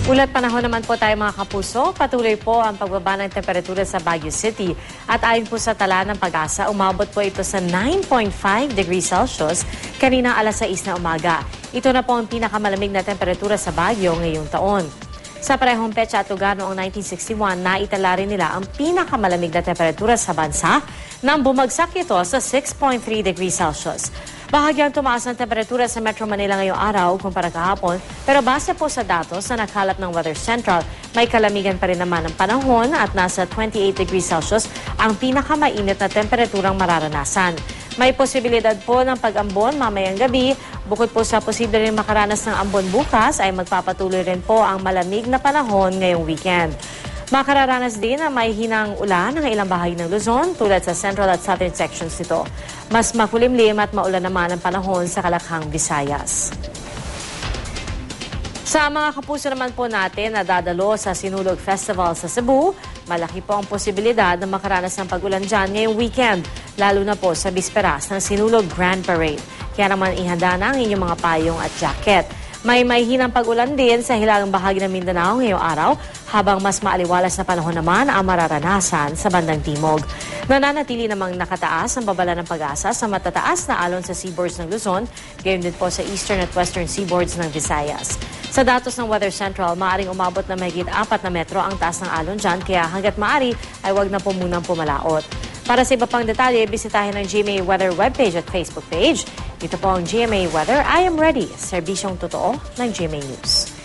Ulat panahon naman po tayo mga kapuso. Patuloy po ang pagbaba ng temperatura sa Baguio City. At ayon po sa tala ng Pag-asa, umabot po ito sa 9.5 degrees Celsius kanina alas 6 na umaga. Ito na po ang pinakamalamig na temperatura sa Baguio ngayong taon. Sa parehong petsa at lugar noong 1961, naitala rin nila ang pinakamalamig na temperatura sa bansa nang bumagsak ito sa 6.3 degrees Celsius. Bahagyang tumaas ng temperatura sa Metro Manila ngayong araw kumpara kahapon, pero base po sa datos na nakalap ng Weather Central, may kalamigan pa rin naman ang panahon at nasa 28 degrees Celsius ang pinakamainit na temperaturang mararanasan. May posibilidad po ng pag-ambon mamayang gabi. Bukod po sa posible rin makaranas ng ambon bukas, ay magpapatuloy rin po ang malamig na panahon ngayong weekend. Makararanas din ang may hinang ulan ng ilang bahagi ng Luzon tulad sa central at southern sections nito. Mas makulimlim at maulan naman ang panahon sa Kalakhang, Visayas. Sa mga kapuso naman po natin na dadalo sa Sinulog Festival sa Cebu, malaki po ang posibilidad na makaranas ng pag-ulan dyan ngayong weekend, lalo na po sa bisperas ng Sinulog Grand Parade. Kaya naman ihanda na ang inyong mga payong at jacket. May hinang pag-ulan din sa hilagang bahagi ng Mindanao ngayong araw, habang mas maaliwalas na panahon naman ang mararanasan sa bandang timog. Nananatili namang nakataas ang babala ng Pag-asa sa matataas na alon sa seaboards ng Luzon, gayon din po sa eastern at western seaboards ng Visayas. Sa datos ng Weather Central, maaaring umabot na mahigit 4 na metro ang taas ng alon dyan, kaya hanggat maaari ay wag na po munang pumalaot. Para sa iba pang detalye, bisitahin ang GMA Weather webpage at Facebook page. Dito po ang GMA Weather. I am ready. Serbisyong totoo ng GMA News.